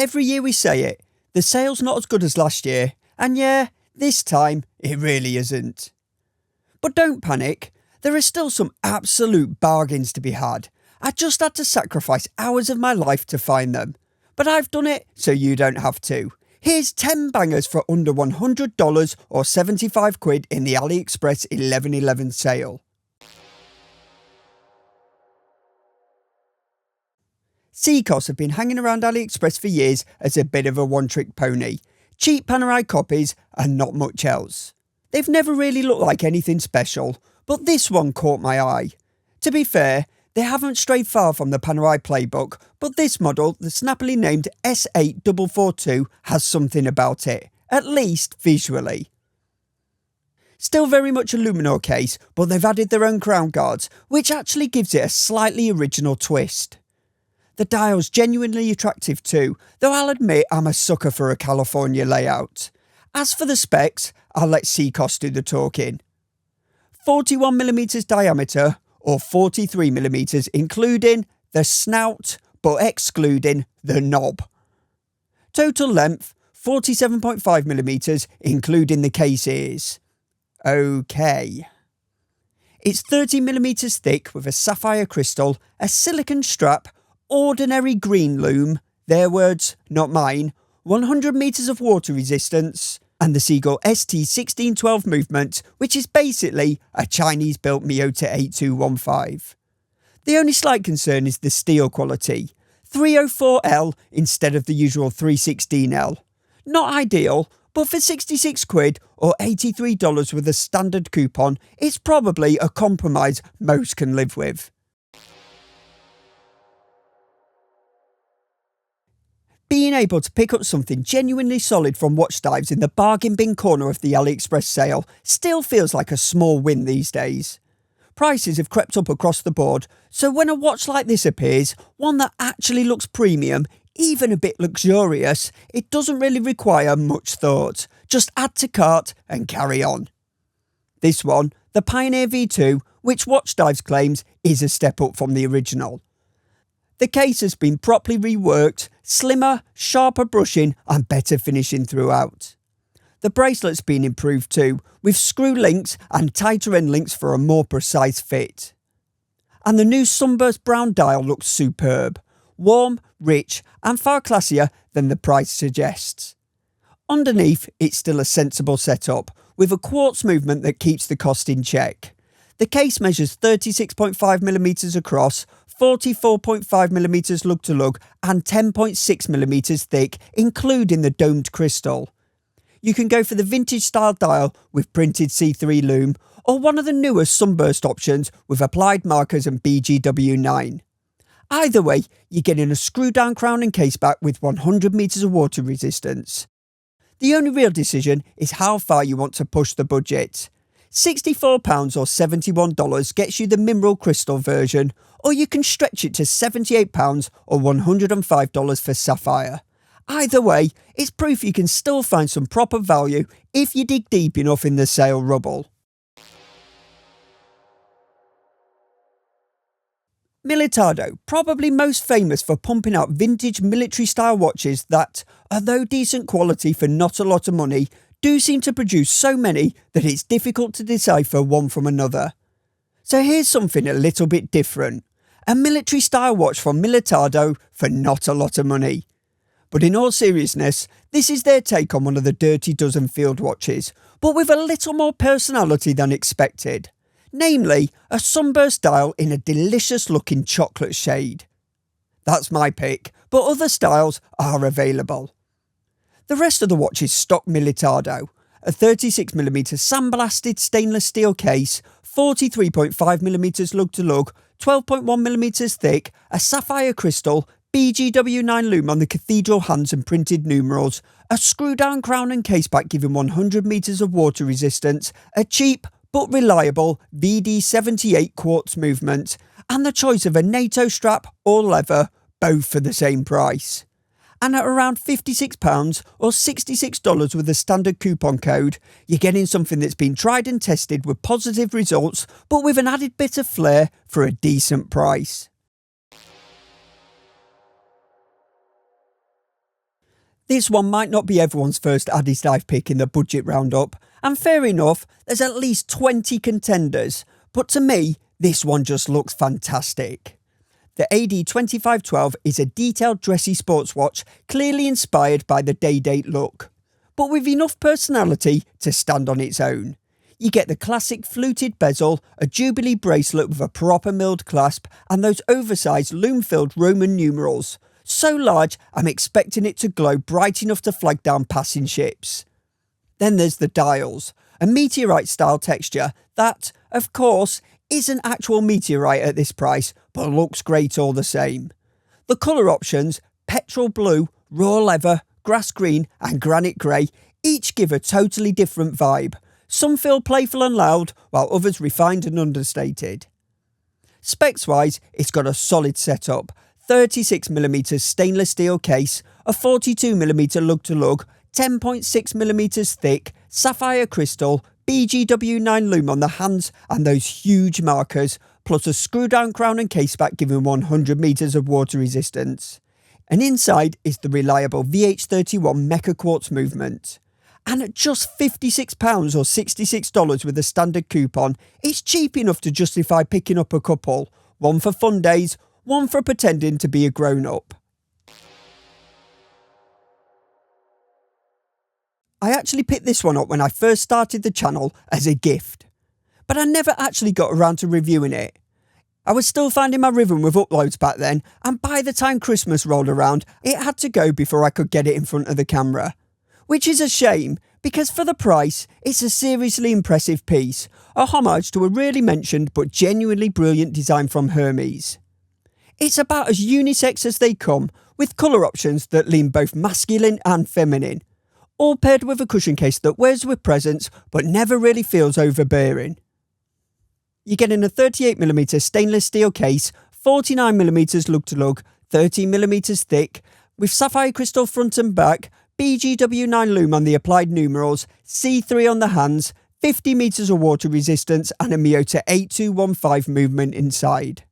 Every year we say it, the sale's not as good as last year, and yeah, this time it really isn't. But don't panic, there are still some absolute bargains to be had. I just had to sacrifice hours of my life to find them. But I've done it so you don't have to. Here's 10 bangers for under $100 or 75 quid in the AliExpress 11/11 sale. Seakoss have been hanging around AliExpress for years as a bit of a one-trick pony. Cheap Panerai copies and not much else. They've never really looked like anything special, but this one caught my eye. To be fair, they haven't strayed far from the Panerai playbook, but this model, the snappily named S8442, has something about it, at least visually. Still very much a Luminor case, but they've added their own crown guards, which actually gives it a slightly original twist. The dial's genuinely attractive too, though I'll admit I'm a sucker for a California layout. As for the specs, I'll let Seakoss do the talking. 41mm diameter, or 43mm including the snout, but excluding the knob. Total length, 47.5mm including the case ears. Okay. It's 30mm thick with a sapphire crystal, a silicon strap, ordinary green loom, their words, not mine, 100 metres of water resistance, and the Seagull ST1612 movement, which is basically a Chinese-built Miyota 8215. The only slight concern is the steel quality. 304L instead of the usual 316L. Not ideal, but for 66 quid or $83 with a standard coupon, it's probably a compromise most can live with. Being able to pick up something genuinely solid from Watchdives in the bargain bin corner of the AliExpress sale still feels like a small win these days. Prices have crept up across the board, so when a watch like this appears, one that actually looks premium, even a bit luxurious, it doesn't really require much thought. Just add to cart and carry on. This one, the Pioneer V2, which Watchdives claims is a step up from the original. The case has been properly reworked, slimmer, sharper brushing and better finishing throughout. The bracelet's been improved too, with screw links and tighter end links for a more precise fit. And the new Sunburst Brown dial looks superb, warm, rich and far classier than the price suggests. Underneath, it's still a sensible setup, with a quartz movement that keeps the cost in check. The case measures 36.5mm across, 44.5mm lug to lug and 10.6mm thick, including the domed crystal. You can go for the vintage style dial with printed C3 loom, or one of the newest sunburst options with applied markers and BGW9. Either way, you're getting a screw down crown and case back with 100 metres of water resistance. The only real decision is how far you want to push the budget. £64 or $71 gets you the mineral crystal version, or you can stretch it to £78 or $105 for sapphire. Either way, it's proof you can still find some proper value if you dig deep enough in the sale rubble. Militardo, probably most famous for pumping out vintage military style watches that, although decent quality for not a lot of money, do seem to produce so many that it's difficult to decipher one from another. So here's something a little bit different. A military style watch from Militardo for not a lot of money. But in all seriousness, this is their take on one of the Dirty Dozen field watches, but with a little more personality than expected. Namely, a sunburst dial in a delicious looking chocolate shade. That's my pick, but other styles are available. The rest of the watch is stock Militardo, a 36mm sandblasted stainless steel case, 43.5mm lug to lug, 12.1mm thick, a sapphire crystal, BGW9 loom on the cathedral hands and printed numerals, a screw down crown and case back giving 100 metres of water resistance, a cheap but reliable VD78 quartz movement, and the choice of a NATO strap or leather, both for the same price. And at around £56 or $66 with a standard coupon code, you're getting something that's been tried and tested with positive results, but with an added bit of flair for a decent price. This one might not be everyone's first Addiesdive pick in the budget roundup, and fair enough, there's at least 20 contenders, but to me, this one just looks fantastic. The AD2512 is a detailed dressy sports watch clearly inspired by the Day-Date look, but with enough personality to stand on its own. You get the classic fluted bezel, a Jubilee bracelet with a proper milled clasp, and those oversized lume-filled Roman numerals. So large, I'm expecting it to glow bright enough to flag down passing ships. Then there's the dials, a meteorite-style texture that, of course, isn't actual meteorite at this price, but looks great all the same. The colour options, petrol blue, raw leather, grass green and granite grey, each give a totally different vibe. Some feel playful and loud, while others refined and understated. Specs-wise, it's got a solid setup, 36mm stainless steel case, a 42mm lug-to-lug, 10.6mm thick, sapphire crystal, BGW9 lume on the hands and those huge markers, plus a screw-down crown and caseback giving 100 metres of water resistance. And inside is the reliable VH31 Mecha Quartz movement. And at just £56 or $66 with a standard coupon, it's cheap enough to justify picking up a couple, one for fun days, one for pretending to be a grown-up. I actually picked this one up when I first started the channel as a gift, but I never actually got around to reviewing it. I was still finding my rhythm with uploads back then, and by the time Christmas rolled around, it had to go before I could get it in front of the camera. Which is a shame, because for the price, it's a seriously impressive piece, a homage to a rarely mentioned but genuinely brilliant design from Hermes. It's about as unisex as they come, with colour options that lean both masculine and feminine, all paired with a cushion case that wears with presence but never really feels overbearing. You're getting a 38mm stainless steel case, 49mm lug-to-lug, 13mm thick, with sapphire crystal front and back, BGW9 lume on the applied numerals, C3 on the hands, 50 metres of water resistance and a Miyota 8215 movement inside.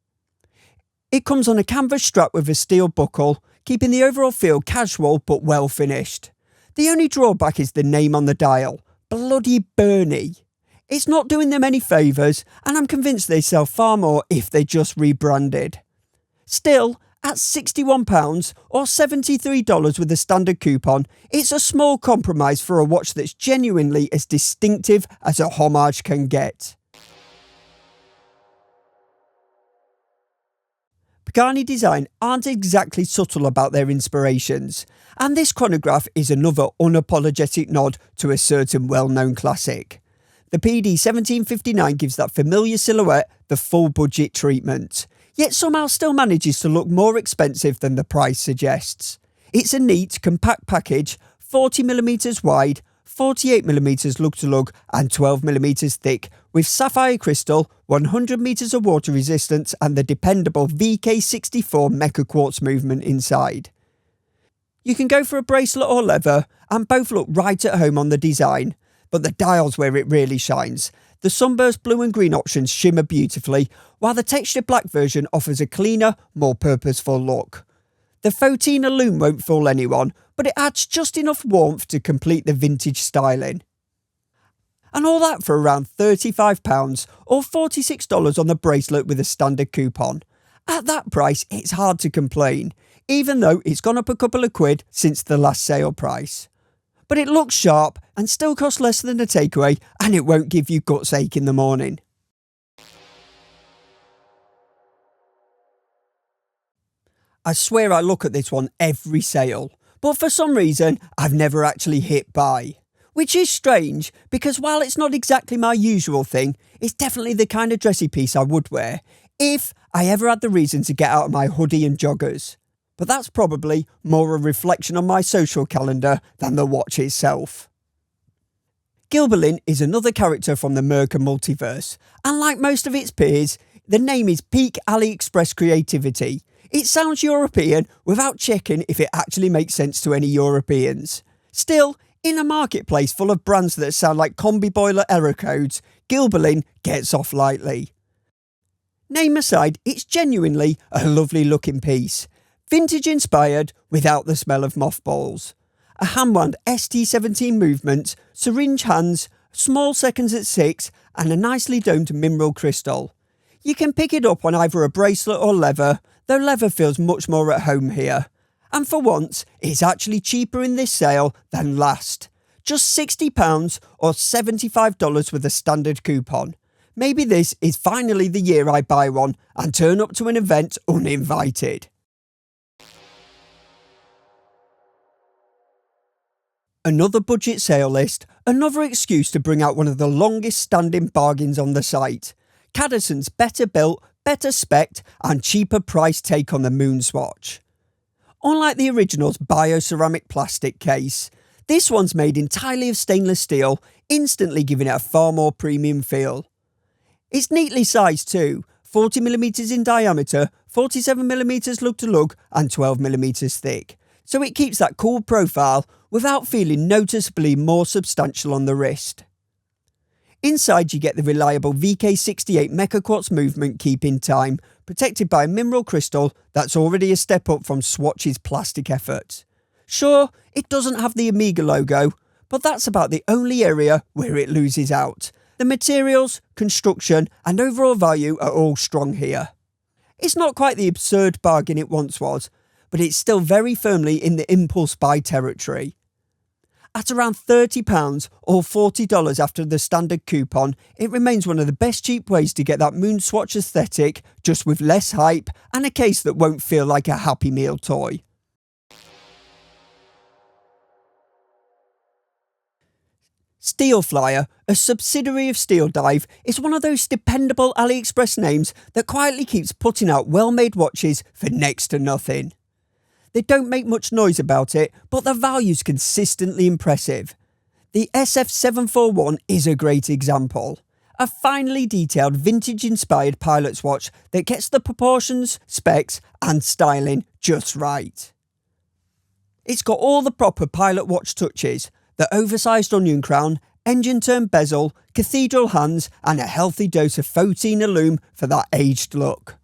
It comes on a canvas strap with a steel buckle, keeping the overall feel casual but well finished. The only drawback is the name on the dial, bloody Berny. It's not doing them any favours, and I'm convinced they sell far more if they just rebranded. Still, at £61 or $73 with a standard coupon, it's a small compromise for a watch that's genuinely as distinctive as a Homage can get. Pagani design aren't exactly subtle about their inspirations, and this chronograph is another unapologetic nod to a certain well-known classic. The PD 1759 gives that familiar silhouette the full budget treatment, yet somehow still manages to look more expensive than the price suggests. It's a neat, compact package, 40mm wide, 48mm lug-to-lug and 12mm thick, with sapphire crystal, 100 metres of water resistance and the dependable VK64 Mecha Quartz movement inside. You can go for a bracelet or leather, and both look right at home on the design, but the dial's where it really shines. The sunburst blue and green options shimmer beautifully, while the textured black version offers a cleaner, more purposeful look. The Fotina lume won't fool anyone, but it adds just enough warmth to complete the vintage styling. And all that for around £35 or $46 on the bracelet with a standard coupon. At that price, it's hard to complain, even though it's gone up a couple of quid since the last sale price. But it looks sharp and still costs less than a takeaway, and it won't give you guts ache in the morning. I swear I look at this one every sale, but for some reason I've never actually hit buy. Which is strange, because while it's not exactly my usual thing, it's definitely the kind of dressy piece I would wear, if I ever had the reason to get out of my hoodie and joggers. But that's probably more a reflection on my social calendar than the watch itself. Guilberlin is another character from the Merca multiverse, and like most of its peers, the name is peak AliExpress creativity. It sounds European without checking if it actually makes sense to any Europeans. Still, in a marketplace full of brands that sound like combi boiler error codes, Guilberlin gets off lightly. Name aside, it's genuinely a lovely looking piece. Vintage inspired without the smell of mothballs. a hand-wound ST17 movement, syringe hands, small seconds at 6 and a nicely domed mineral crystal. You can pick it up on either a bracelet or leather, though leather feels much more at home here. And for once, it's actually cheaper in this sale than last. Just £60 or $75 with a standard coupon. Maybe this is finally the year I buy one and turn up to an event uninvited. Another budget sale list, another excuse to bring out one of the longest standing bargains on the site. Cadisen's better built, better specced and cheaper price take on the Moonwatch. Unlike the original's bioceramic plastic case, this one's made entirely of stainless steel, instantly giving it a far more premium feel. It's neatly sized too, 40mm in diameter, 47mm lug to lug and 12mm thick, so it keeps that cool profile without feeling noticeably more substantial on the wrist. Inside you get the reliable VK68 Mecha Quartz movement keeping time, protected by a mineral crystal that's already a step up from Swatch's plastic effort. Sure, it doesn't have the Omega logo, but that's about the only area where it loses out. The materials, construction and overall value are all strong here. It's not quite the absurd bargain it once was, but it's still very firmly in the impulse buy territory. At around £30 or $40 after the standard coupon, it remains one of the best cheap ways to get that Moonwatch aesthetic, just with less hype and a case that won't feel like a Happy Meal toy. Steelflier, a subsidiary of Steeldive, is one of those dependable AliExpress names that quietly keeps putting out well-made watches for next to nothing. They don't make much noise about it, but their value's consistently impressive. The SF741 is a great example. A finely detailed vintage-inspired pilot's watch that gets the proportions, specs and styling just right. It's got all the proper pilot watch touches, the oversized onion crown, engine-turned bezel, cathedral hands and a healthy dose of Photon Illume for that aged look.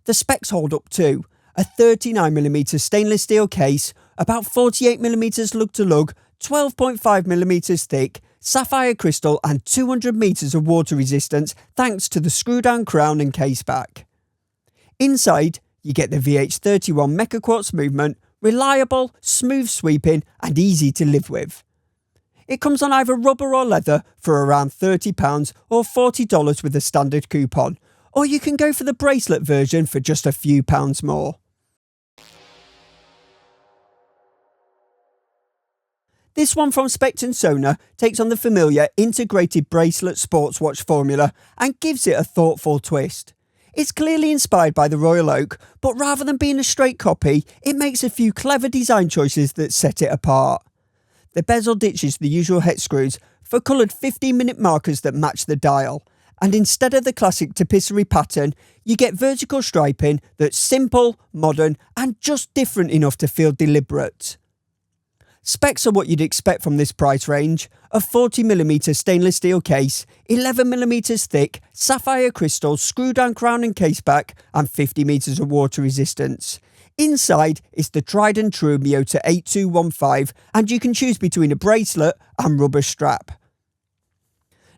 The specs hold up too. A 39mm stainless steel case, about 48mm lug to lug, 12.5mm thick, sapphire crystal and 200 metres of water resistance thanks to the screw down crown and case back. Inside you get the VH31 Mecha Quartz movement, reliable, smooth sweeping and easy to live with. It comes on either rubber or leather for around £30 or $40 with a standard coupon, or you can go for the bracelet version for just a few pounds more. This one from Specht and Sohne takes on the familiar integrated bracelet sports watch formula and gives it a thoughtful twist. It's clearly inspired by the Royal Oak, but rather than being a straight copy, it makes a few clever design choices that set it apart. The bezel ditches the usual hex screws for coloured 15-minute markers that match the dial, and instead of the classic tapisserie pattern, you get vertical striping that's simple, modern and just different enough to feel deliberate. Specs are what you'd expect from this price range: a 40mm stainless steel case, 11mm thick, sapphire crystal, screw down crown and case back and 50 metres of water resistance. Inside is the tried and true Miyota 8215 and you can choose between a bracelet and rubber strap.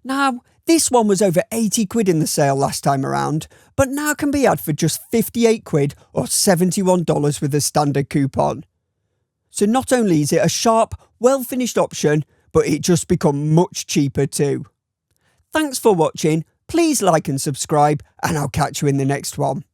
Now, this one was over 80 quid in the sale last time around, but now can be had for just 58 quid or $71 with a standard coupon. So not only is it a sharp, well-finished option, but it just become much cheaper too. Thanks for watching, please like and subscribe, and I'll catch you in the next one.